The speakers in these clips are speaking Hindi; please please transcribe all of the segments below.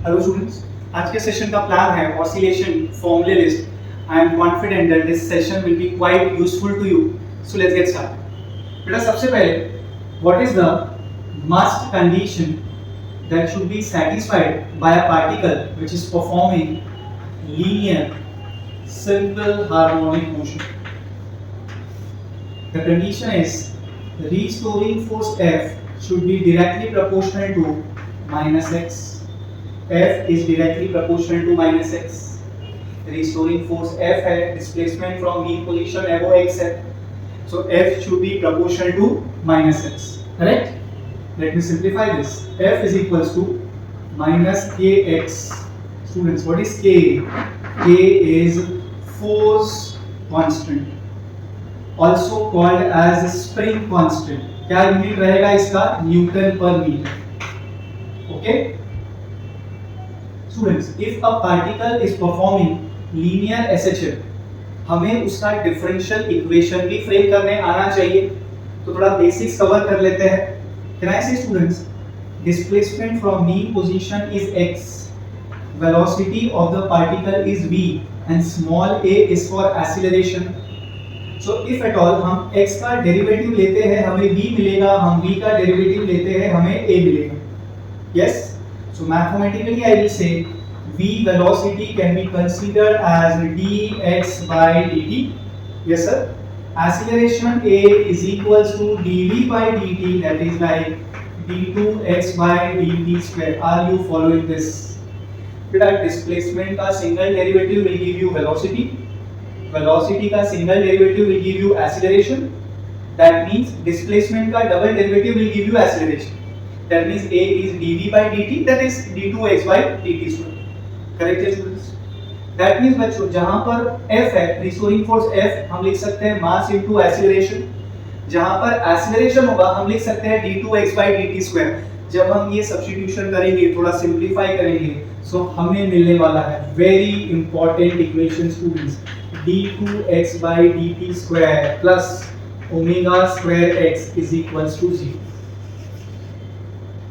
हेलो स्टूडेंट्स, आज के सेशन का प्लान है ऑसिलेशन फॉर्मूले list. I am confident that this session will be quite useful to you. So let's get start. बेटा सबसे पहले what is the must condition that should be satisfied by a particle which is performing linear simple harmonic motion? The condition is restoring force F should be directly proportional to minus x. F is directly proportional to minus x. Restoring force F है, displacement from mean position above x है, so F should be proportional to minus x. Correct? Let me simplify this. F is equals to minus kx. Students, what is K? K is force constant, also called as spring constant. क्या यूनिट रहेगा इसका? न्यूटन पर metre. Okay? Students, if a particle is performing linear SHM, हमें उसका डिफरेंशियल इक्वेशन भी फ्रेम करने आना चाहिए. तो थोड़ा बेसिक्स कवर कर लेते हैं. Can I say students, displacement from mean position is x, velocity of the particle is v, and small a is for acceleration. So if at all हम x का डेरिवेटिव लेते हैं हमें v मिलेगा, हम v का डेरिवेटिव लेते हैं हमें a मिलेगा. Yes? So mathematically I will say v velocity can be considered as dx by dt. Yes sir. Acceleration a is equals to dv by dt, that is like d2x by dt square. Are you following this? बेटा displacement का single derivative will give you velocity. Velocity का single derivative will give you acceleration. That means displacement का double derivative will give you acceleration. That means a is dv by dt, that is d2x by dt square. Correct है students? That means बच्चों जहां पर f है, restoring force f, हम लिख सकते हैं mass into acceleration. जहां पर acceleration होगा हम लिख सकते हैं d2x by dt square. जब हम ये सब्स्टिट्यूशन करेंगे, थोड़ा सिंपलीफाई करेंगे, सो हमें मिलने वाला है very important equation students, d2x by dt square plus omega square x is equals to 0.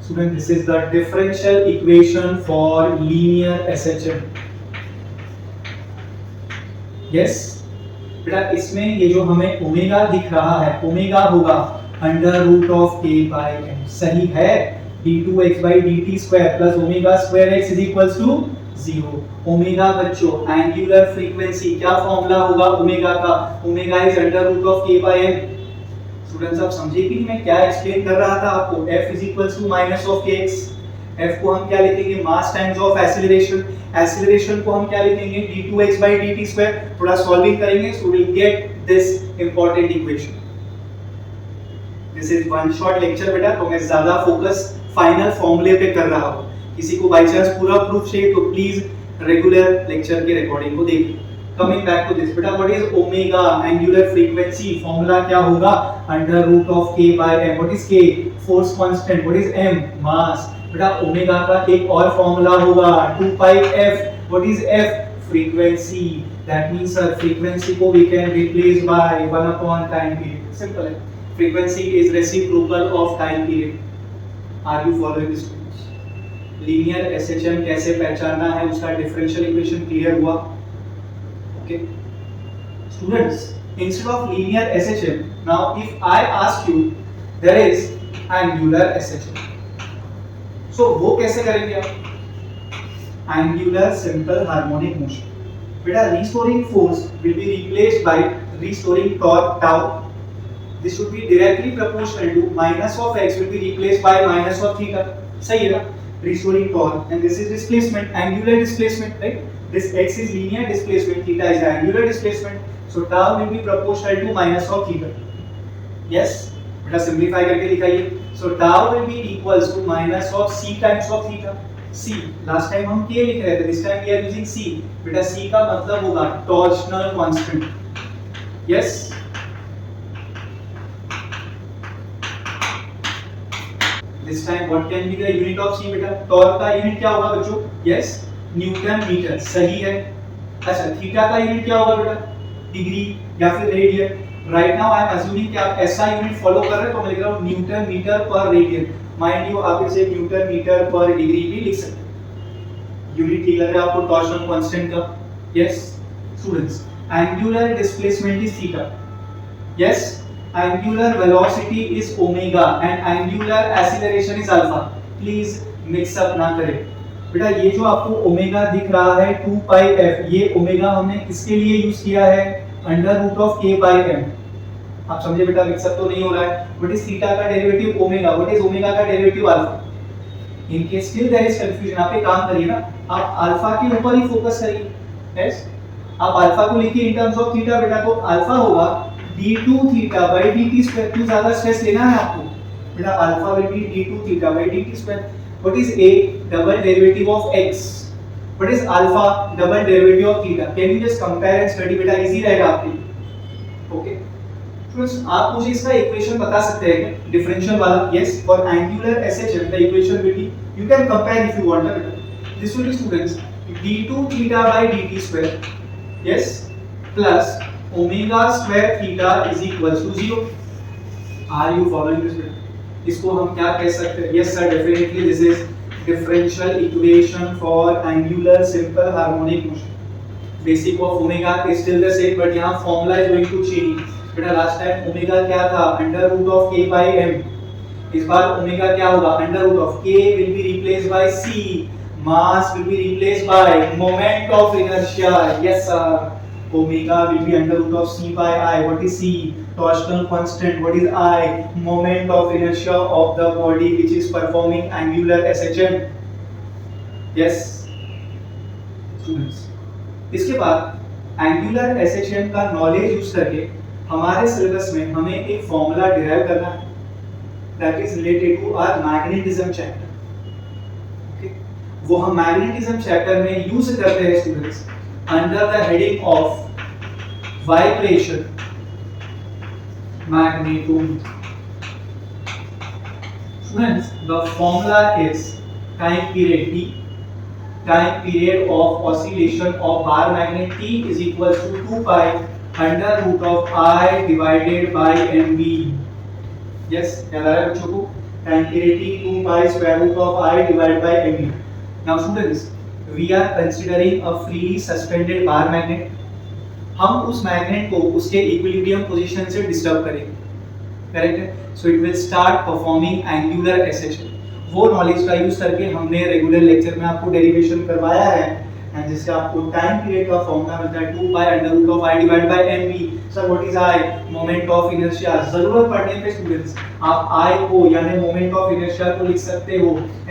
Student, this is the differential equation for linear SHM. Yes? बेटा इसमें ये जो हमें ओमेगा दिख रहा है, ओमेगा होगा under root of k by m. सही है? d2x by dt square plus omega square x is equals to 0. Omega बच्चों एंगुलर फ्रीक्वेंसी, क्या फॉर्मूला होगा ओमेगा का? Omega is under root of k by m. Students आप समझे कि मैं क्या एक्सप्लेन कर रहा था आपको? f is equals to minus of kx. f को हम क्या लिखेंगे? मास टाइम्स ऑफ एक्सीलरेशन. एक्सीलरेशन को हम क्या लिखेंगे? d2x by dt square. थोड़ा सॉल्विंग करेंगे so will get this important equation. This is one shot lecture बेटा, तो मैं ज्यादा फोकस फाइनल फॉर्मूले पे कर रहा हूं. किसी को बाय चांस पूरा प्रूफ चाहिए तो प्लीज रेगुलर लेक्चर की रिकॉर्डिंग को देखिए. Coming back to this, बेटा what is omega? Angular frequency. Formula क्या होगा? Under root of k by m. What is k? Force constant. What is m? Mass. बेटा ओमेगा का एक और फॉर्मूला होगा 2 pi f. What is f? Frequency. That means sir frequency को we can replace by 1 upon time period. Simple है. Frequency is reciprocal of time period. Are you following this? Linear SHM कैसे पहचानना है, उसका डिफरेंशियल इक्वेशन क्लियर हुआ? Okay. Students, instead of linear SHM, now if I ask you, there is angular SHM. So वो कैसे करेंगे आप? Angular simple harmonic motion. बेटा restoring force will be replaced by restoring torque tau. This should be directly proportional to minus of x will be replaced by minus of theta. सही है ना? Restoring torque, and this is displacement, angular displacement, right? This x is linear displacement, theta is angular displacement, so tau will be proportional to minus of theta. Yes? बेटा सिंपलीफाई करके दिखाइए. So tau will be equals to minus of c times of theta. c last time हम k लिख रहे थे, this time we are using c. बेटा c का मतलब होगा torsional constant. Yes? This time what can be the unit of c बेटा? टॉर्क का यूनिट क्या होगा बच्चों? Yes, newton metre. सही है. अच्छा थीटा का यूनिट क्या होगा बेटा? डिग्री या फिर radian. Right now I am assuming कि आप ऐसा यूनिट फॉलो कर रहे हैं, तो मैं लिख रहा हूं न्यूटन मीटर पर रेडियन. माइंड यू आप इसे न्यूटन मीटर पर डिग्री भी लिख सकते हैं. यूनिट ठीक लग रहा है आपको टॉर्शन कांस्टेंट का? Yes students, angular displacement is theta, yes, angular velocity is omega and angular acceleration is alpha. Please mix up ना करें बेटा। ये जो आपको ओमेगा दिख रहा है 2 पाई f, ये ओमेगा हमने किसके लिए यूज किया है? Under root of k by m। आप समझे बेटा, मिक्सअप तो नहीं हो रहा है। व्हाट इज थीटा का derivative omega, what is omega का derivative alpha. In case still there is confusion, आप एक काम करिए ना, आप अल्फा के ऊपर ही फोकस करिए। यस, आप अल्फा को लिखिए इन टर्म्स ऑफ थीटा बेटा, तो अल्फा होगा d2 theta by dt square. क्यों ज्यादा स्ट्रेस लेना है आपको बेटा? Alpha will be d2 theta by dt square. What is a double derivative of x, what is alpha double derivative of theta. Can you just compare and study बेटा, इजी रहेगा आपके लिए। ओके फ्रेंड्स, आप मुझे इसका इक्वेशन बता सकते हैं क्या, डिफरेंशियल वाला? Yes, for angular SHM the equation will be, you can compare if you want बेटा। This will be students d2 theta by dt square, yes, plus omega square theta is equals to 0। Are you following this बेटा? इसको हम क्या कह सकते हैं? Yes sir, definitely this is differential equation for angular simple harmonic motion। basic of omega is still the same, but यहाँ formula is going to change बेटा। लास्ट टाइम ओमेगा क्या था? Under root of k by m। इस बार ओमेगा क्या होगा? Under root of k will be replaced by c, mass will be replaced by moment of inertia। yes sir, omega will be under root of c by I। what is c? torsional constant। what is I? moment of inertia of the body which is performing angular SHM। yes students, इसके बाद एंगुलर एसएचएम का नॉलेज यूज करके हमारे सिलेबस में हमें एक फॉर्मूला डिराइव करना है that is related to our magnetism chapter. Okay, वो हम मैग्नेटिज्म चैप्टर में यूज करते हैं students under the heading of vibration magnetometer। Students, the formula is time period t, time period of oscillation of bar magnet t is equal to 2 pi under root of I divided by mv। yes, याद आ रहा है बच्चों को? time period t 2 pi square root of I divided by mv। now students, we are considering a freely suspended bar magnet। हम उस मैग्नेट को उसके इक्विलिब्रियम पोजीशन से डिस्टर्ब करेंगे, करेक्ट है? So it will start performing angular SHM. वो नॉलेज का यूज करके हमने रेगुलर लेक्चर में आपको डेरिवेशन करवाया है एंड जिससे आपको टाइम पीरियड का फॉर्मूला मिलता है 2 pi under root of I divide by mv। Sir what is I? Moment of inertia. जरूरत पड़ने पे स्टूडेंट्स आप I को यानी मोमेंट ऑफ इनर्शिया को लिख सकते हो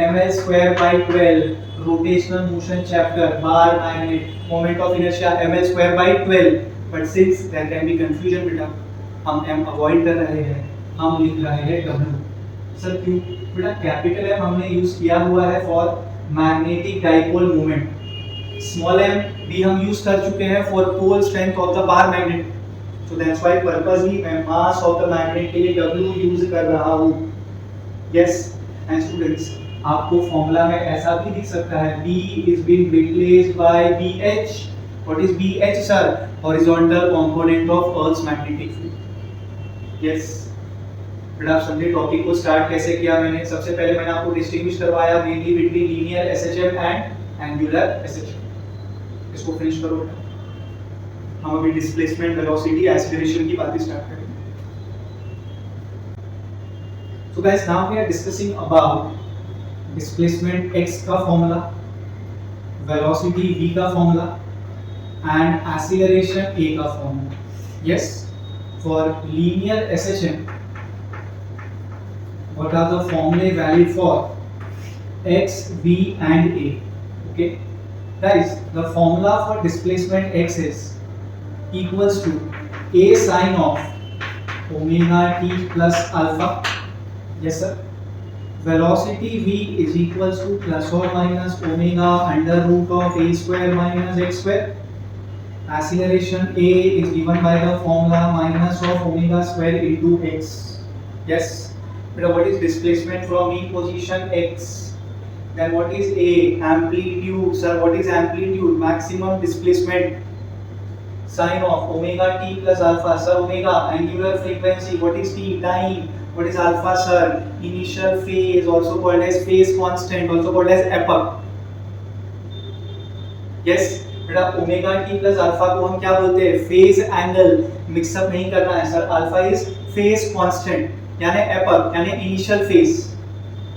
ml²/12 rotational motion chapter bar magnet moment of inertia ml²/12। But since there can be confusion बेटा, हम m अवॉइड कर रहे हैं, हम लिख रहे हैं w। सर क्यों बेटा? कैपिटल M हमने यूज किया हुआ है for magnetic dipole moment, small m भी हम यूज कर चुके हैं for pole strength of the bar magnet. So that's why purposely मैं मास ऑफ द मैग्नेट के लिए w यूज कर रहा हूं। यस एंड स्टूडेंट्स, आपको फॉर्मूला में ऐसा भी दिख सकता है B is being replaced by BH। what is BH sir? horizontal component of Earth's magnetic field। yes बेटा, आप समझे टॉपिक को स्टार्ट कैसे किया मैंने? सबसे पहले मैंने आपको डिस्टिंग्विश करवाया mainly between linear SHM and angular SHM. इसको फिनिश करो बेटा, हम अभी डिस्प्लेसमेंट वेलोसिटी एक्सीलरेशन की बातें स्टार्ट करेंगे। So guys, now we are discussing about displacement x का फॉर्मूला, वेलोसिटी v का फॉर्मूला एंड एक्सीलरेशन a का formula. Yes, for linear SHM what are the formulae valid for x, v and a? okay guys, the formula for displacement x is equals to a sin of omega t plus alpha। yes sir, velocity v is equals to plus or minus omega under root of a square minus x square। acceleration a is given by the formula minus of omega square into x। yes, but what is displacement from e position x? then what is a? amplitude sir, what is amplitude? maximum displacement sin of omega t plus alpha sir, omega angular frequency, what is t? time, what is alpha sir? initial phase, also called as phase constant, also called as epoch। Yes बेटा ओमेगा टी प्लस अल्फा को हम क्या बोलते हैं फेज एंगल, मिक्सअप नहीं करना है sir. Alpha is phase constant यानी एपर यानी initial phase.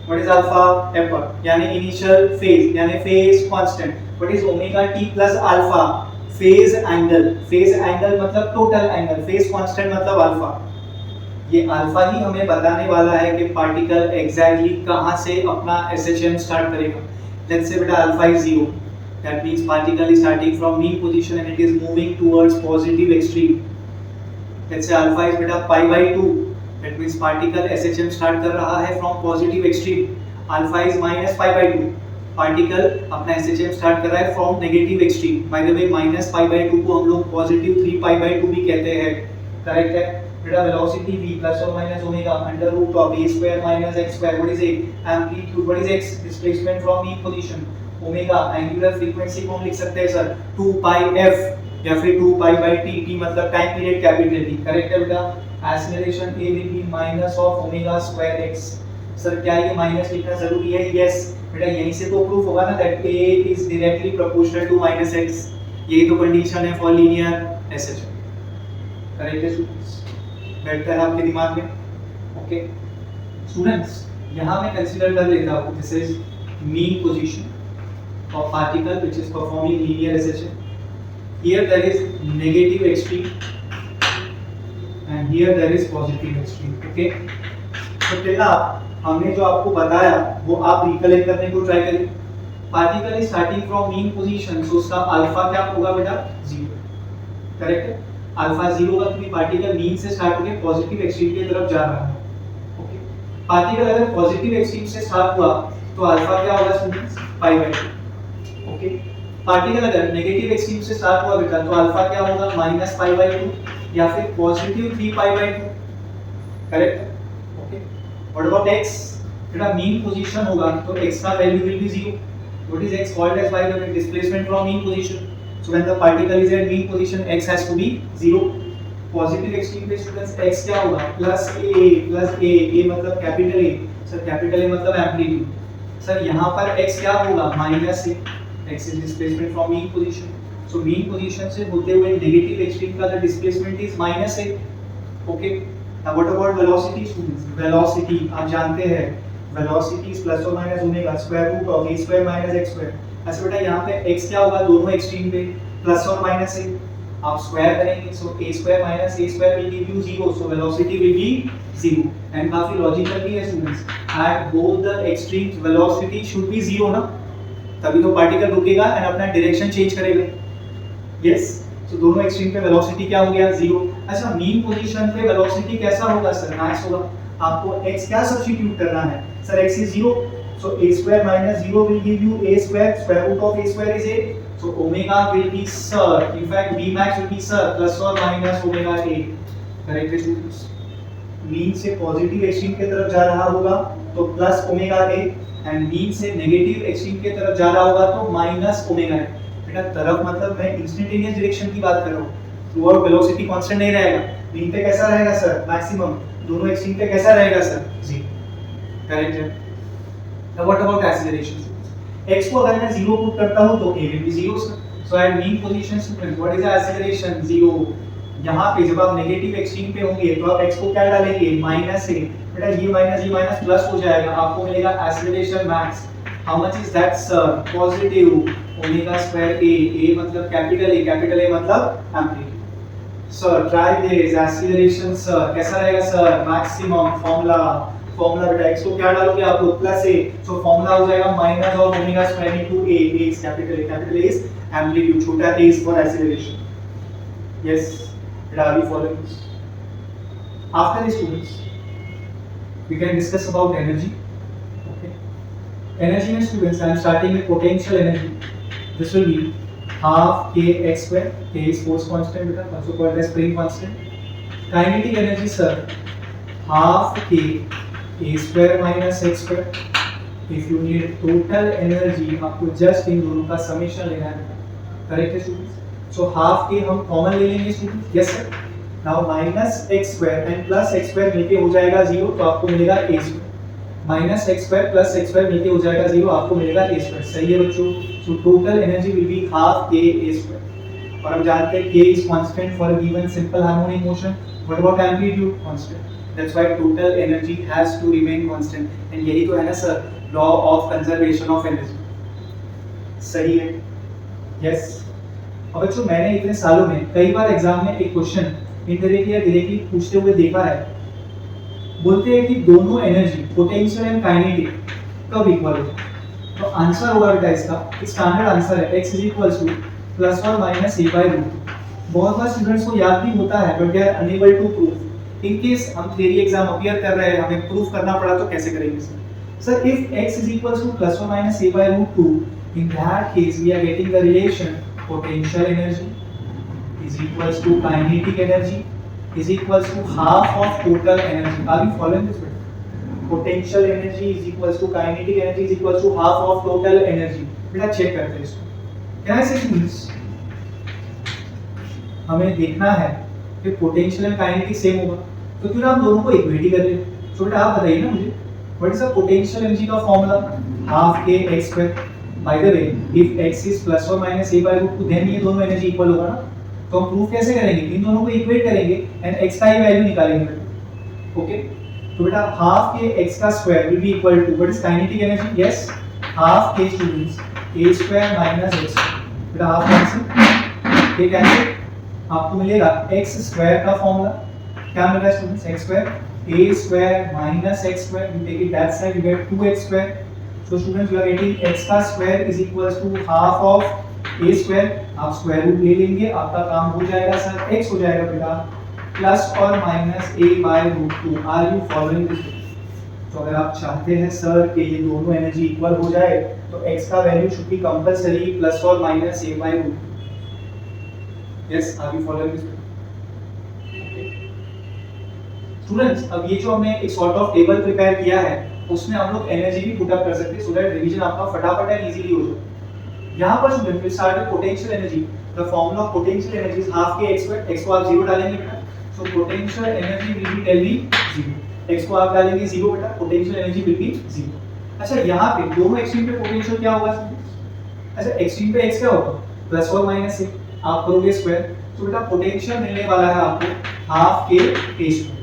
What is alpha? एपर यानी इनिशियल फेज यानी phase constant. What is omega T plus alpha? Phase angle. Phase angle मतलब टोटल एंगल, फेज कांस्टेंट मतलब अल्फा। ये अल्फा ही हमें बताने वाला है कि पार्टिकल एग्जैक्टली कहां से अपना एसएचएम स्टार्ट करेगा। लेट्स से बेटा alpha is 0, that means particle is starting from mean position and it is moving towards positive extreme. Let's say alpha is बेटा pi by 2, that means particle SHM start कर रहा है from positive extreme. Alpha is minus pi by 2, particle अपना एसएचएम स्टार्ट कर रहा है from negative extreme. By the way minus pi by 2 को हम लोग पॉजिटिव 3 पाई बाय 2 भी कहते हैं, करेक्ट है बेटा। वेलोसिटी v प्लस और minus omega under root of a square minus x square. What is a? Amplitude. What is x? Displacement from mean position. Omega angular frequency को हम लिख सकते हैं सर 2 पाई f या फिर 2 पाई बाय t। t मतलब time period capital T, correct है बेटा। Acceleration a will be minus of omega square x। Sir क्या ये माइनस लिखना जरूरी है? यस बेटा, यहीं से तो प्रूफ होगा ना that a is directly proportional to minus x। यही तो कंडीशन है फॉर लीनियर एसएचएम, करेक्ट है स्टूडेंट्स? बैठता है आपके दिमाग में? ओके स्टूडेंट्स, यहाँ मैं कंसीडर कर लेता हूँ this is mean position of particle which is performing linear SHM. Here there is negative extreme and here there is positive extreme. Okay, तो पहला हमने जो आपको बताया वो आप रिकलेक्ट करने को ट्राई करिए। Particle is starting from mean position, so उसका अल्फा क्या होगा बेटा? 0, करेक्ट है। अल्फा 0 का क्योंकि पार्टिकल मीन से स्टार्ट होकर पॉजिटिव एक्सट्रीम की तरफ जा रहा है। ओके, पार्टिकल अगर पॉजिटिव एक्सट्रीम से स्टार्ट हुआ तो अल्फा क्या होगा students? Pi by 2। Okay, particle अगर नेगेटिव एक्सट्रीम से स्टार्ट हुआ बेटा तो अल्फा क्या होगा? माइनस पाई बाय 2 या फिर पॉजिटिव 3 पाई बाय 2, करेक्ट है। Okay, what about x? बेटा मीन पोजीशन होगा तो x का value will be 0। What is x called as? By the way displacement from mean position. So when the particle is at mean position, x has to be 0. Positive extreme पे students x क्या होगा? plus a मतलब capital A, sir capital A मतलब amplitude। सर यहाँ पर x क्या होगा? minus a, x is displacement from mean position। So mean position से होते हुए negative extreme का the displacement is minus a। Okay, now what about velocity students? Velocity आप जानते हैं velocity is plus or minus omega square root of a square minus x square। अच्छा बेटा यहाँ पे x क्या होगा? दोनों एक्सट्रीम पे प्लस और माइनस है, आप स्क्वायर करेंगे सो a square minus a square will give you 0, so velocity will be 0। And काफी लॉजिकल भी है students, at both the extremes velocity should be 0 ना, तभी तो पार्टिकल रुकेगा एंड अपना डायरेक्शन चेंज करेगा। यस, सो दोनों एक्सट्रीम पे वेलोसिटी क्या हो गया? 0। अच्छा मीन पोजीशन पे वेलोसिटी कैसा होगा सर? मैक्स होगा। आपको x क्या सब्स्टिट्यूट करना है sir? x is 0, so a square minus 0 will give you a square, square root of a square is a, so omega will be sir, in fact b max will be sir plus or minus omega a, correct students? Mean से पॉजिटिव एक्सट्रीम की तरफ जा रहा होगा तो plus omega a and mean से नेगेटिव एक्सट्रीम की तरफ जा रहा होगा तो माइनस ओमेगा a। बेटा तरफ मतलब मैं इंस्टेंटेनियस डायरेक्शन की बात कर रहा हूँ, थ्रू आउट वेलोसिटी कांस्टेंट नहीं रहेगा। मीन पे कैसा रहेगा सर? मैक्सिमम। दोनों एक्सट्रीम पे कैसा रहेगा सर? 0, करेक्ट है। Now what about acceleration? x को अगर मैं 0 पुट करता हूं तो a will be 0 sir. So at mean position student, what is the acceleration? 0. यहाँ पे जब आप नेगेटिव एक्सट्रीम पे होंगे तो आप x को क्या डालेंगे? Minus a। बेटा ये माइनस प्लस हो जाएगा, आपको मिलेगा acceleration max. How much is that sir? Positive omega square a, a मतलब कैपिटल A मतलब amplitude. Sir try this acceleration sir कैसा रहेगा सर? मैक्सिमम। फॉर्मूला बेटा x को क्या डालोगे आप लोग? प्लस a, सो फॉर्मूला हो जाएगा minus of omega square into a is capital A is amplitude, छोटा a is for acceleration. Yes बेटा, are you following this? After this students we can discuss about energy. Okay, energy में students I am starting with potential energy. This will be half k x square, k is force constant बेटा, also called as spring constant। Kinetic energy sir half k a square minus x square। if you need total energy आपको जस्ट इन दोनों का समेशन लेना है, करेक्ट है स्टूडेंट्स? सो हाफ के हम कॉमन ले लेंगे students. Yes sir. Now minus x square and plus x square मिलके हो जाएगा 0, तो आपको मिलेगा a square। Minus x square plus x square मिलके हो जाएगा 0, आपको मिलेगा ए स्क्वायर। सही है बच्चों। So total energy will be half k a square, और हम जानते हैं k is constant for given simple harmonic motion. What about amplitude? Constant. That's why total energy has to remain constant, and यही तो है ना sir law of conservation of energy. सही है। यस। और बच्चों मैंने इतने सालों में कई बार एग्जाम में एक क्वेश्चन इनडायरेक्टली या डायरेक्टली पूछते हुए देखा है। बोलते हैं कि दोनों एनर्जी पोटेंशियल एंड काइनेटिक कब इक्वल होते हैं? तो आंसर होगा बेटा इसका, स्टैंडर्ड आंसर है x is equal to plus और माइनस a बाय रूट। बहुत बार स्टूडेंट्स को याद भी होता है, but they are unable to prove. In case हम थ्योरी एग्जाम अपीयर कर रहे हैं, हमें प्रूफ करना पड़ा तो कैसे करेंगे sir? If x is equal to plus और minus a by root 2, in that case we are getting the relation potential energy is equals to kinetic energy is equals to half of total energy. Are you following this? Potential energy is equals to kinetic energy is equals to half of total energy. बेटा चेक करते हैं इसको। Can I say students? हमें देखना है कि potential and kinetic सेम होगा, तो क्यों ना हम दोनों को इक्वेट ही कर ले। तो बेटा आप बताइए ना मुझे, what is the potential energy का formula? half k x square. By the way, if x is plus or minus a by root 2, then ये दोनों एनर्जी इक्वल होगा ना। तो हम प्रूफ कैसे करेंगे? इन दोनों को इक्वेट करेंगे एंड x का ही वैल्यू निकालेंगे। ओके, तो बेटा हाफ के x का square will be equal to what is kinetic energy? Yes, half k students a square minus x। बेटा हाफ कैंसिल, ये कैंसिल, आपको मिलेगा x स्क्वायर का फॉर्मूला क्या मिल रहा है students? x square a square minus x square, you take it that side, you get 2x square. So students, we are getting x का square is equals to half of a square। आप स्क्वायर रूट ले लेंगे, आपका काम हो जाएगा सर, x हो जाएगा बेटा प्लस और minus a by root 2। Are you following this? तो अगर आप चाहते हैं सर कि ये दोनों एनर्जी इक्वल हो जाए, तो x का value should be compulsory plus और minus a by root. Yes, are you following this? Students, अब ये जो हमने एक सॉर्ट ऑफ टेबल प्रिपेयर किया है, उसमें हम लोग एनर्जी भी पुट अप कर सकते हैं सो दैट रिवीजन आपका फटाफट एंड इजीली हो जाए। यहां पर student will start with potential energy. The formula of potential energy is half k x square. x को आप 0 डालेंगे बेटा, so potential energy will be tell me 0। x को आप डालेंगे 0 बेटा, पोटेंशियल एनर्जी विल बी 0। अच्छा, यहां पे दोनों एक्सट्रीम पे पोटेंशियल क्या होगा? अच्छा, एक्सट्रीम पे x क्या होगा? प्लस और माइनस से आप करोगे स्क्वायर, तो बेटा पोटेंशियल मिलने वाला है आपको हाफ के a स्क्वायर।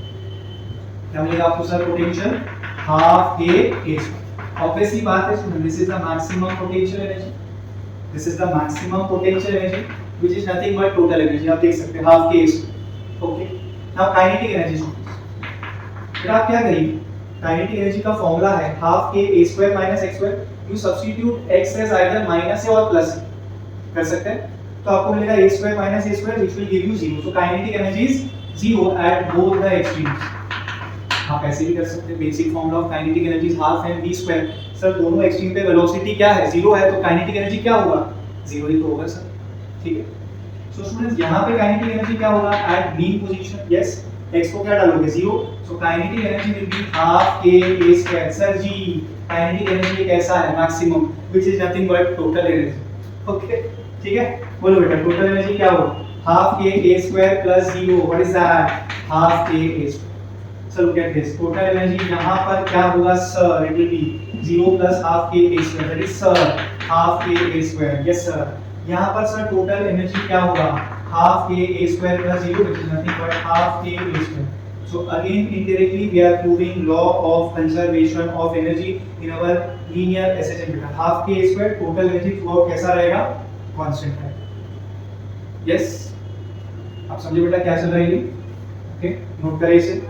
क्या मिलेगा आपको sir? Potential half k a square। obviously बात है student, this is the maximum potential energy, this is the maximum potential energy which is nothing but total energy। आप देख सकते हैं half k a square। okay, now kinetic energy students, फिर आप क्या करेंगे? kinetic energy का फॉर्मूला है half k a square minus x square। you substitute x as either minus a और plus कर सकते हैं, तो आपको मिलेगा a square minus a square which will give you 0। so kinetic energy is 0 at both the extremes। आप ऐसे भी कर सकते हैं, basic formula of kinetic energy is half m v square. Sir दोनों एक्सट्रीम पे वेलोसिटी क्या है? 0 है, तो काइनेटिक एनर्जी क्या होगा? 0 ही तो होगा सर। ठीक है, सो स्टूडेंट्स यहां पे काइनेटिक एनर्जी क्या होगा? At mean position. Yes, x को क्या डालोगे? 0। So kinetic energy will be half k a square. Sir ji, kinetic energy एक ऐसा है maximum which is nothing but total energy. Okay, ठीक है, बोलो बेटा टोटल एनर्जी क्या होगा? Half k a square plus 0। What is that? Half k a square. So look at this, total energy यहाँ पर क्या होगा sir? It will be 0 plus half k a square, that is sir half k a square। Yes sir, यहाँ पर सर total energy क्या होगा? half k a square plus 0 which is nothing but half k a square। So again indirectly we are proving law of conservation of energy in our linear SHM। half k a square total energy throughout कैसा रहेगा? constant रहेगा। Yes, आप समझे बेटा क्या चल रहा है ये? ओके, नोट करें इसे।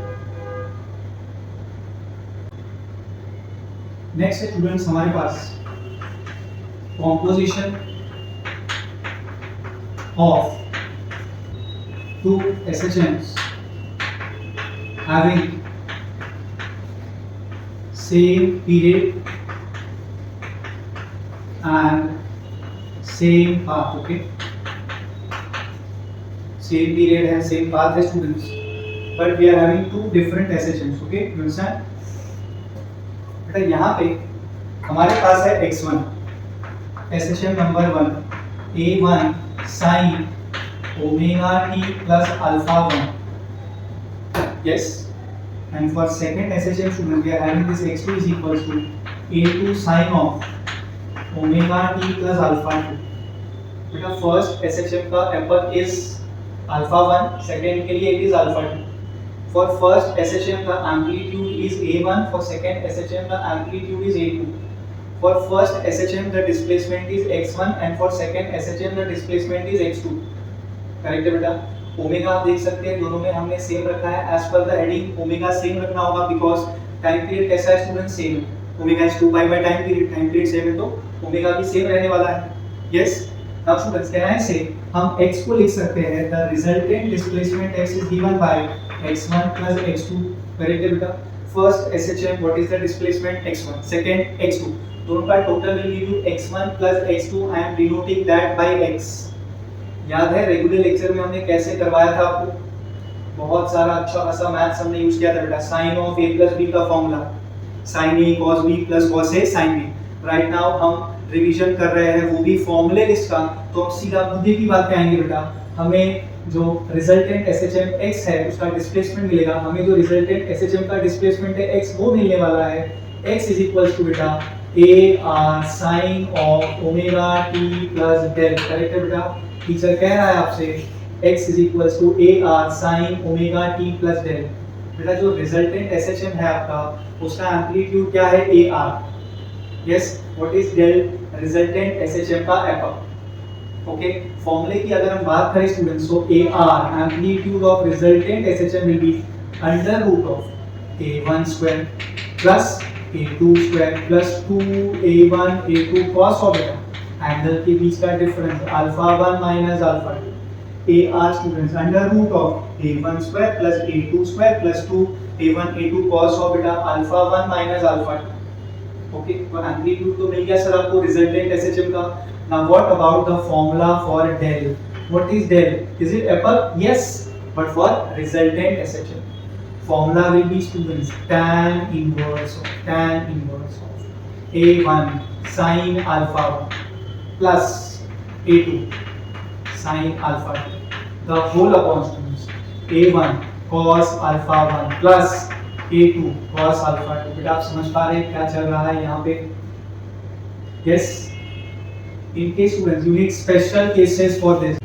नेक्स्ट है स्टूडेंट्स हमारे पास composition of two SHMs having same period and same path। okay, same period है, same path है students, but we are having two different SHMs। okay, you understand? बेटा यहाँ पे हमारे पास है x1 SHM number 1 a1 sin omega t plus alpha 1। Yes, and for second SHM student we are having this x2 is equals to a2 sine of omega t plus alpha 2. बेटा फर्स्ट SHM का एपर इज alpha 1, सेकंड के लिए it is alpha 2. For first SHM the amplitude is A1, for second SHM the amplitude is A2. For first SHM the displacement is x1 and for second SHM the displacement is x2. Correct है बेटा. ओमेगा आप देख सकते हैं दोनों में हमने सेम रखा है as per the heading. Omega same रखना होगा बिकॉज टाइम पीरियड कैसा है स्टूडेंट, सेम है. Omega is 2 pi by time period same है तो ओमेगा भी सेम रहने वाला है. यस. नाउ स्टूडेंट्स कहना है से हम x को लिख सकते हैं the resultant displacement x is given by x1 plus x2. Correct है बेटा. First SHM what is the displacement x1, second x2. दोनों का total will give you x1 plus x2. I am denoting that bye x. याद है रेगुलर लेक्चर में हमने कैसे करवाया था आपको, बहुत सारा अच्छा खासा मैथ्स हमने यूज किया था बेटा. Sine of a plus b का formula sin a cos b plus cos a sin b. Right now हम रिवीजन कर रहे हैं वो भी फॉर्मूले लिस्ट का. तो हम सीधा मुद्दे की बात पे आएंगे बेटा. हमें जो रिजल्टेंट SHM x है उसका डिस्प्लेसमेंट मिलेगा. हमें जो रिजल्टेंट SHM का डिस्प्लेसमेंट है x वो मिलने वाला है. x इज इक्वल्स टू बेटा a r sin of omega t plus del. Correct है बेटा. टीचर कह रहा है आपसे x is equals to a r sin omega t plus del. बेटा जो रिजल्टेंट SHM है आपका उसका एम्पलीट्यूड क्या है, a r. Yes. What is del, resultant SHM का एपर. ओके. फॉर्मूले की अगर हम बात करें स्टूडेंट्स तो a r amplitude of resultant SHM will be under root of a1 square plus a2 square plus 2a1 a2 cos of बेटा एंगल के बीच का difference alpha 1 minus alpha 2. a r students under root of a1 square plus a2 square plus 2a1 a2 cos of बेटा अल्फा 1 माइनस अल्फा 2. ओके. तो एम्पलीट्यूड तो मिल गया सर आपको रिजल्टेंट SHM का. Now what about the formula for del? What is del? Is it upper? Yes, but for resultant SHM, formula will be students tan inverse of a1 sin alpha 1 plus a2 sin alpha 2 the whole upon students a1 cos alpha 1 plus a2 cos alpha 2. बेटा आप समझ पा रहे हैं क्या चल रहा है यहाँ पे? Yes. In case students you need special cases for this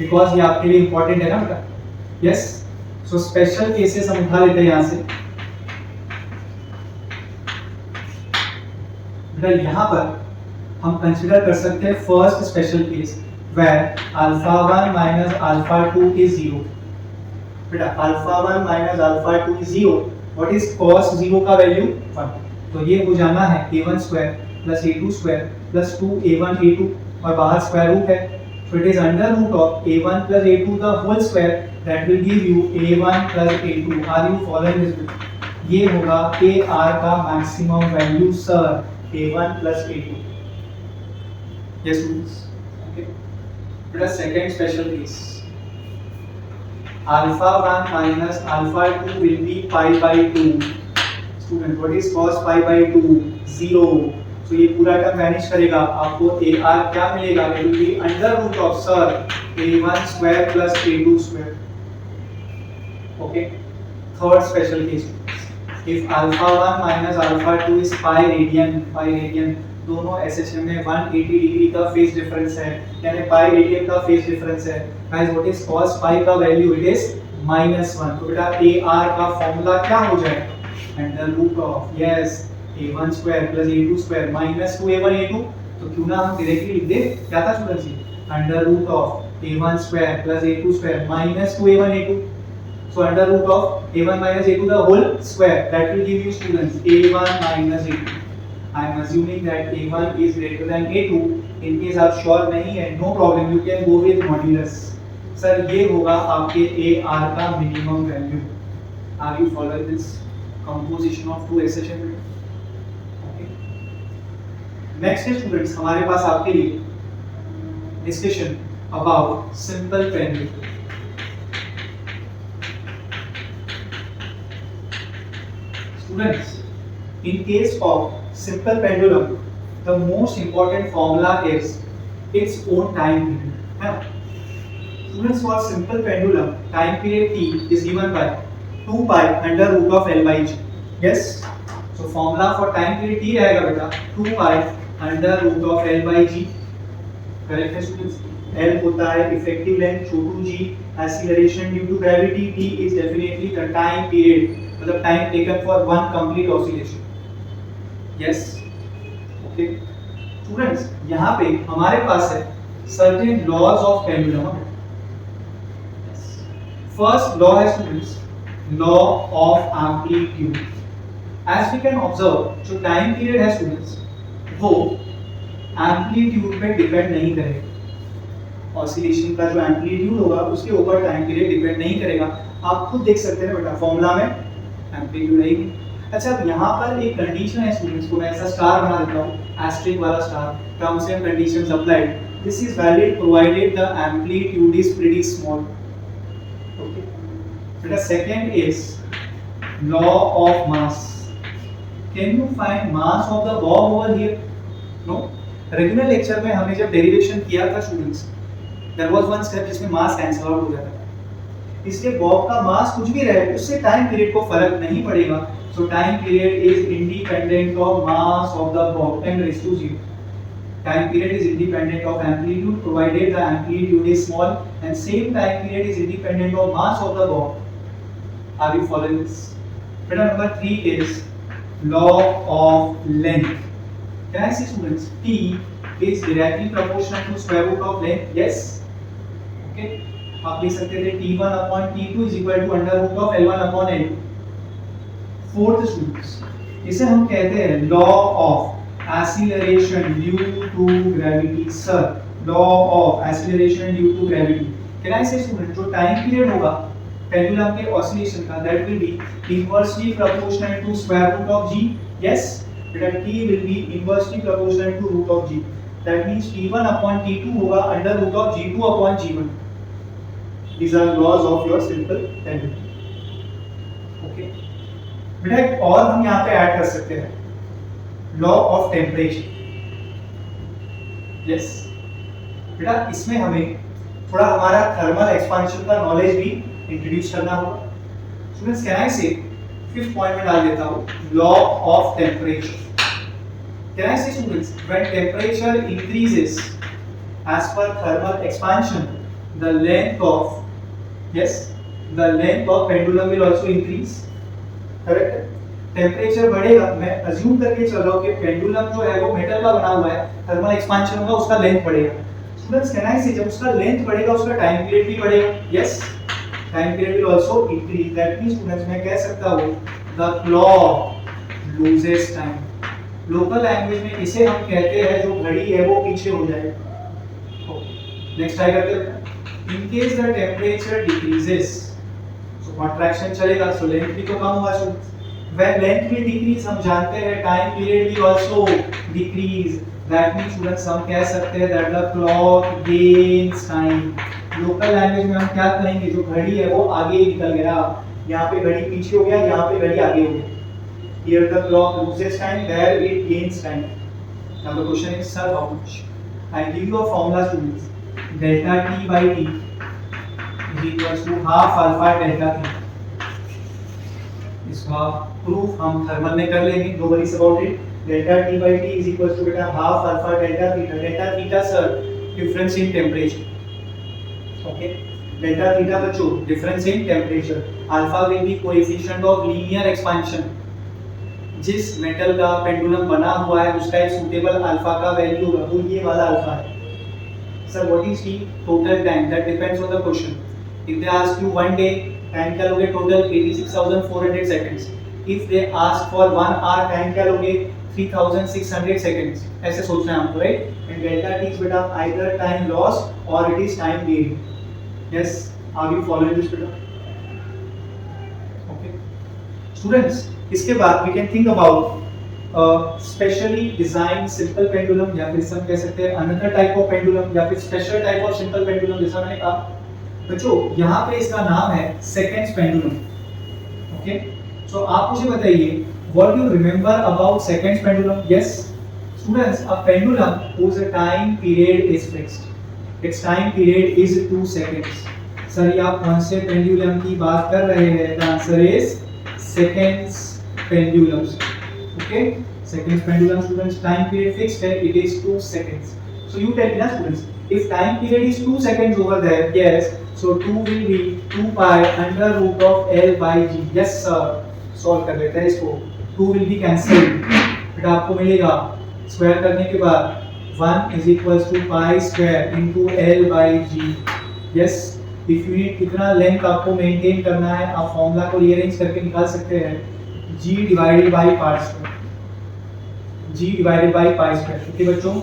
because ये आपके लिए important है ना बेटा. Yes. So special cases हम उठा लेते हैं यहाँ से. बेटा यहाँ पर हम कंसिडर कर सकते हैं first special case where alpha 1 minus alpha 2 is 0. बेटा alpha 1 minus alpha 2 is 0. What is cos 0 का वैल्यू 1. तो ये हो जाना है a1 square plus a2 square plus 2a1 a2 और बाहर स्क्वायर रूट है. So it is under root of a1 plus a2 the whole square that will give you a1 plus a2. Are you following this? ये होगा ar का maximum value sir a1 plus a2. Yes students. Okay. बेटा second special case alpha 1 minus alpha 2 will be pi by 2. Student what is cos pi by 2? 0. तो ये पूरा टर्म वैनिश करेगा. आपको AR क्या मिलेगा? It will be under root of sir A1 square plus A2 square. Okay. Third special case if alpha 1 minus alpha 2 is pi radian दोनों SHM में 180 डिग्री का फेज डिफरेंस है यानी पाई रेडियन का फेज डिफरेंस है. गाइस व्हाट इज cos पाई का वैल्यू? It is -1. तो बेटा AR का फार्मूला क्या हो जाएगा? Under root of yes a1 square plus a2 square minus 2a1 a2. तो क्यों ना हम डायरेक्टली लिख दे. क्या था students ji? Under root of a1 square plus a2 square minus 2a1 a2. So under root of a1 minus a2 the whole square that will give you students a1 minus a2. I am assuming that a1 is greater than a2. in case आप श्योर नहीं है no problem you can go with modulus. Sir ये होगा आपके AR का minimum value. Are you following this composition of two SHM? Next students हमारे पास आपके लिए discussion about simple pendulum. Students in case of simple pendulum the most important formula is its own time period है. Students for simple pendulum time period t is given by 2 pi under root of L by G. Yes, so formula for time period T रहेगा बेटा 2 pi under root of L by G. Correct है स्टूडेंट्स? L होता है effective length, Chhotu g acceleration due to gravity, T is definitely the time period, मतलब time taken for one complete oscillation. Yes, okay students, यहाँ पे हमारे पास है certain laws of pendulum. First law है students, law of amplitude. As we can observe, जो time period है students, वो amplitude पे डिपेंड नहीं करेगा. ऑसिलेशन का जो एम्पलीट्यूड होगा उसके ऊपर टाइम पीरियड डिपेंड नहीं करेगा. आप खुद देख सकते हैं बेटा फॉर्मूला में एम्पलीट्यूड है. अच्छा, अब यहाँ पर एक कंडीशन है स्टूडेंट्स, को मैं ऐसा स्टार बना देता हूँ, एस्टेरिक वाला star. Terms and conditions applied. This is valid provided the amplitude is pretty small. Okay बेटा, second is law of mass. Can you find mass of the bob over here? No. Regular lecture में हमने जब डेरिवेशन किया था students, there was one step जिसमें मास कैंसिल आउट हो जाता है. इसलिए बॉब का मास कुछ भी रहे उससे टाइम पीरियड को फर्क नहीं पड़ेगा. So time period is independent of mass of the bob 10⁻�0. Time period is independent of amplitude provided the amplitude is small, and same time period is independent of mass of the bob. Are you following this? बेटा number 3 is law of length. Can I say students, T is directly proportional to square root of length? Yes. Okay. आप लिख सकते थे T1 upon T2 is equal to under root of L1 upon L2. Fourth students, इसे हम कहते हैं law of acceleration due to gravity. Sir, law of acceleration due to gravity. Can I say students, जो time period होगा pendulum के oscillation का, that will be inversely proportional to square root of G. Yes. That T will be inversely proportional to root of G. That means T1 upon T2 होगा under root of G2 upon G1. These are laws of your simple pendulum. Okay. बेटा एक और हम यहाँ पे ऐड कर सकते हैं, law of temperature. Yes. बेटा इसमें हमें थोड़ा हमारा थर्मल एक्सपांशन का नॉलेज भी इंट्रोड्यूस करना होगा. Students, can I say fifth point में डाल देता हूँ law of temperature. Can I say students, when temperature increases as per thermal expansion, the length of pendulum will also increase. Correct है? टेम्परेचर बढ़ेगा, मैं अज्यूम करके चल रहा हूँ कि पेंडुलम जो है वो मेटल का बना हुआ है, थर्मल एक्सपांशन होगा उसका लेंथ बढ़ेगा. स्टूडेंट्स, कैन आई से जब उसका लेंथ बढ़ेगा उसका टाइम पीरियड भी बढ़ेगा. Yes, time period will also increase. That means students मैं कह सकता हूँ the clock loses time. Local language में इसे हम कहते हैं जो घड़ी है वो पीछे हो जाए. नेक्स्ट ट्राई करते हैं. In case the temperature decreases, so contraction चलेगा, सो लेंथ भी तो कम होगा. So when length will decrease, हम जानते हैं time period will also decrease. That means students हम कह सकते हैं that the clock gains time. Local language में हम क्या कहेंगे, जो घड़ी है वो आगे निकल गया, यहाँ पे घड़ी पीछे हो गया, यहाँ पे घड़ी आगे हो गई. Here the clock loses time, there it gains time. Now the question is, sir, how much? I give you a formula, students. Delta T by T is equals to half alpha delta T. इसका प्रूफ हम थर्मल में कर लेंगे, no worries about it. Delta T by T is equals to बेटा half alpha delta theta. Delta theta, sir, difference in temperature. Okay. Delta theta बच्चों difference in temperature. Alpha will be coefficient of linear expansion. जिस मेटल का पेंडुलम बना हुआ है उसका एक सूटेबल अल्फा का वैल्यू होगा, वो ये वाला अल्फा है. Sir what is T total time? That depends on the question. If they ask you one day time क्या लोगे, total 86,400 seconds. If they ask for 1 hour time क्या लोगे, 3,600 सेकंड्स. ऐसे सोचना है हमको, right? And delta T is बेटा आइदर टाइम लॉस और it is time gain. Yes, are you following this बेटा? ओके स्टूडेंट्स, इसके बाद we can think about specially designed simple pendulum, या फिर हम कह सकते हैं another type of pendulum, या फिर special type of simple pendulum. जैसा मैंने कहा बच्चों, यहाँ पे इसका नाम है seconds pendulum. ओके, सो आप मुझे बताइए what do you remember about seconds pendulum? Yes students, a pendulum whose time period is fixed. Its time period is 2 seconds. Sir ये आप कौन से पेंडुलम की बात कर रहे हैं? The answer is seconds pendulum. Okay, seconds pendulum students, time period fixed है, it is 2 seconds. So you tell me ना स्टूडेंट्स, if time period is 2 seconds over there, yes, so 2 will be 2 pi under root of L by G. Yes sir, solve कर लेते हैं इसको। 2 will be cancelled, फिर आपको मिलेगा स्क्वायर करने के बाद 1 is equals to pi square into L by G. Yes, if you need कितना लेंथ आपको मेंटेन करना है, आप फॉर्मूला को रीअरेंज करके निकाल सकते हैं, G divided by pi square, G divided by pi square. ठीक है बच्चों,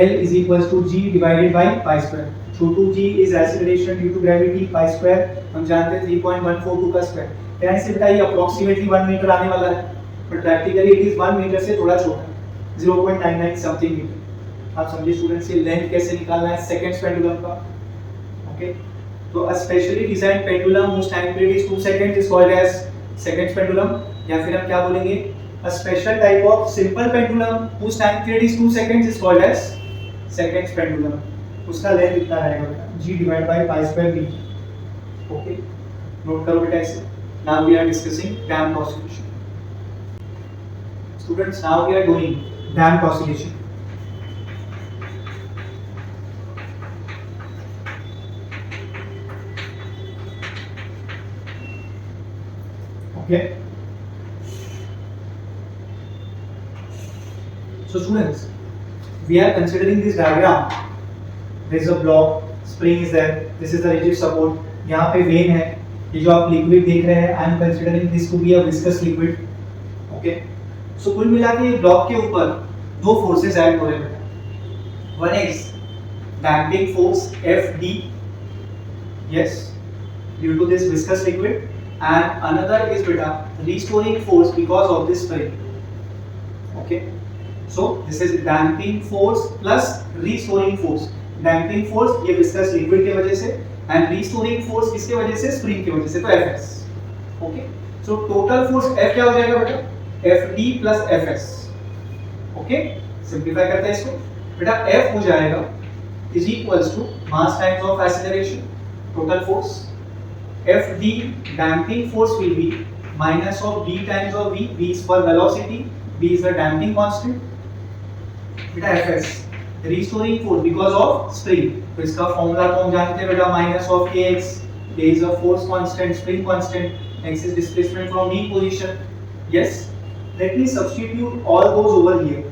L is equals to G divided by pi square. So 2G is acceleration due to gravity, pi square हम जानते हैं 3.142 का स्क्वायर। यहाँ से बेटा ये अप्रोक्सीमेटली 1 मीटर आने वाला है, but practically it is 1 metre से थोड़ा छोटा, 0.99 समथिंग मीटर। आप समझिए स्टूडेंट्स, ये लेंथ कैसे निकालना है सेकंड्स पेंडुलम का। ओके, तो अ specially design pendulum whose time period is 2 seconds is called as seconds pendulum, या फिर हम क्या बोलेंगे, a special type of simple pendulum whose time period is 2 seconds is called as seconds pendulum. उसका लेंथ कितना रहेगा बेटा, G divided by pi square B. Okay, note करो बेटा इसे। Now we are discussing damped oscillation. Students, now we are doing damped oscillation. Okay. So students, we are considering this diagram. There is a block, spring is there, this is the rigid support, यहाँ पे वेन है, ये जो आप लिक्विड देख रहे हैं, I am considering this to be a viscous liquid. Okay, so कुल मिला के ये ब्लॉक के ऊपर दो फोर्सेस ऐड हो रहे हैं। One is damping force FD, yes, due to this viscous liquid, and another is beta restoring force because of this spring. Okay, so this is damping force plus restoring force. damping force ये viscous liquid के वजह से, and restoring force किसके वजह से, spring की वजह से, तो Fs. Okay, so total force F क्या हो जाएगा बेटा, FD plus Fs. Okay, simplify करते हैं इसको बेटा, F हो जाएगा is equals to mass times of acceleration, total force. FD damping force will be minus of d times of v. V is for velocity, v is the damping constant. बेटा Fs restoring force because of spring, तो इसका फॉर्मूला को हम जानते हैं बेटा, minus of kx, k is a force constant, spring constant, x is displacement from mean position. Yes, let me substitute all those over here.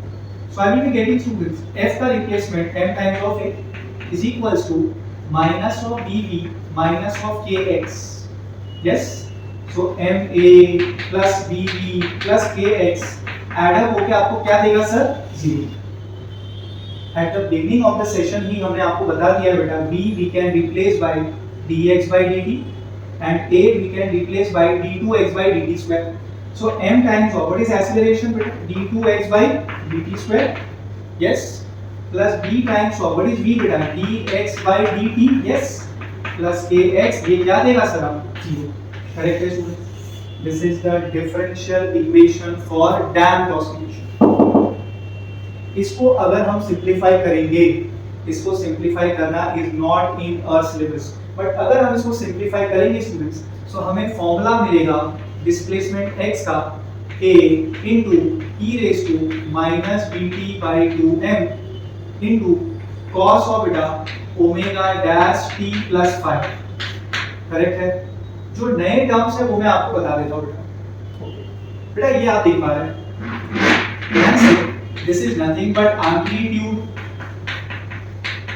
So I will be getting students f का replacement m times of a is equals to minus of bv minus of kx. Yes, so ma plus bv plus kx add up होके आपको क्या देगा sir, 0. At the beginning of the session ही हमने आपको बता दिया बेटा, b we can replace by dx by dt and a we can replace by d2x by dt square. So m times what is acceleration बेटा, d2x by dt square, yes, plus b times what is v बेटा, dx by dt, yes, plus kx, ये क्या देगा सर आप, 0. करेक्ट है student, this is the differential equation for damped oscillation. इसको अगर हम सिंपलीफाई करेंगे, इसको सिंपलीफाई करना is not in our syllabus, but अगर हम इसको सिंपलीफाई करेंगे स्टूडेंट्स, तो हमें फॉर्मूला मिलेगा डिस्प्लेसमेंट x का a into e raised to minus bt by 2m into cos of beta omega dash t plus phi. Correct है। जो नए टर्म्स है वो मैं आपको बता देता हूँ बेटा। बेटा ये आप देख पा रहे हैं, this is nothing but amplitude.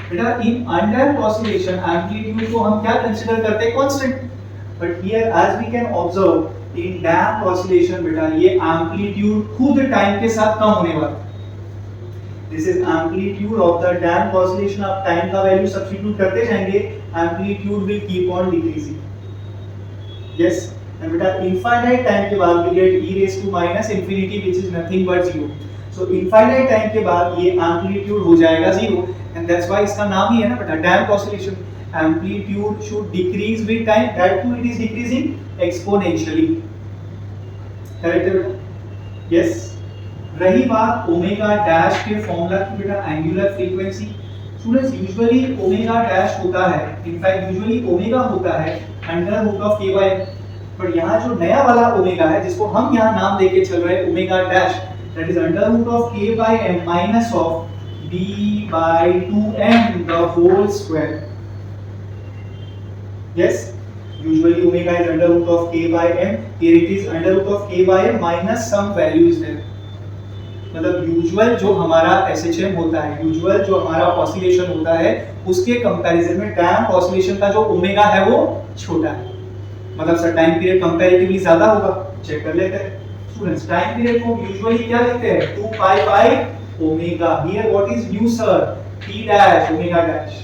बेटा इन अनडैम्प्ड ऑसिलेशन एम्पलीट्यूड को हम क्या कंसीडर करते हैं, constant, but here as we can observe in damped oscillation बेटा ये एम्पलीट्यूड खुद टाइम के साथ कम होने वाला है। This is amplitude of the damped oscillation. आप टाइम का वैल्यू सब्स्टिट्यूट करते जाएंगे, amplitude will keep on decreasing. Yes, and बेटा इनफाइनाइट टाइम के बाद we get e raised to minus infinity which is nothing but 0. So infinite time के बाद ये एम्पलीट्यूड हो जाएगा 0 and that's why इसका नाम ही है ना बेटा damped oscillation. Amplitude should decrease with time, that too it is decreasing exponentially. Correct है बेटा? यस। रही बात ओमेगा डैश के फॉर्मूला की बेटा angular frequency, students usually omega dash होता है, इनफैक्ट यूजुअली ओमेगा होता है under root of k bye, but यहाँ जो नया वाला ओमेगा है जिसको हम यहाँ नाम देके चल रहे हैं omega dash, that is under root of k by m minus of b by 2m the whole square. Yes, usually omega is under root of k by m, here it is under root of k by m minus some value is there। मतलब यूजुअल जो हमारा SHM होता है, यूजुअल जो हमारा ऑसिलेशन होता है, उसके कंपैरिजन में डैम्प ऑसिलेशन का जो ओमेगा है वो छोटा है, मतलब सर टाइम पीरियड कंपैरेटिवली ज्यादा होगा। चेक कर लेते हैं स्टूडेंट्स, टाइम पीरियड को यूजुअली क्या लिखते हैं 2 pi by omega. Here what is new sir, t dash omega dash.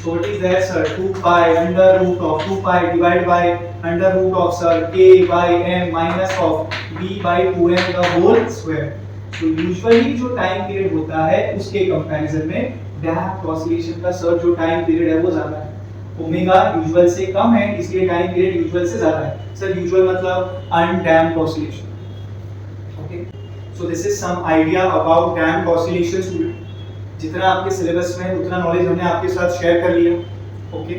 So what is there sir, 2 pi under root of 2 pi divided by under root of sir k by m minus of b by 2m the whole square। तो यूजुअली जो टाइम पीरियड होता है उसके कंपैरिजन में डैम्प्ड ऑसिलेशन का सर जो टाइम पीरियड है वो ज्यादा है। ओमेगा यूजुअल से कम है इसलिए टाइम पीरियड यूजुअल से ज्यादा है। सर यूजुअल मतलब undamped oscillation. Okay, so this is some idea about damped oscillation student. जितना आपके सिलेबस में उतना नॉलेज हमने आपके साथ शेयर कर लिया। Okay,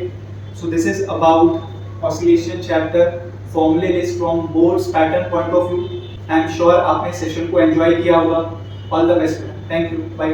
so this is about oscillation chapter, फॉर्मूले list from boards pattern point of view. I am sure आपने सेशन को एंजॉय किया होगा। All the best, thank you, bye.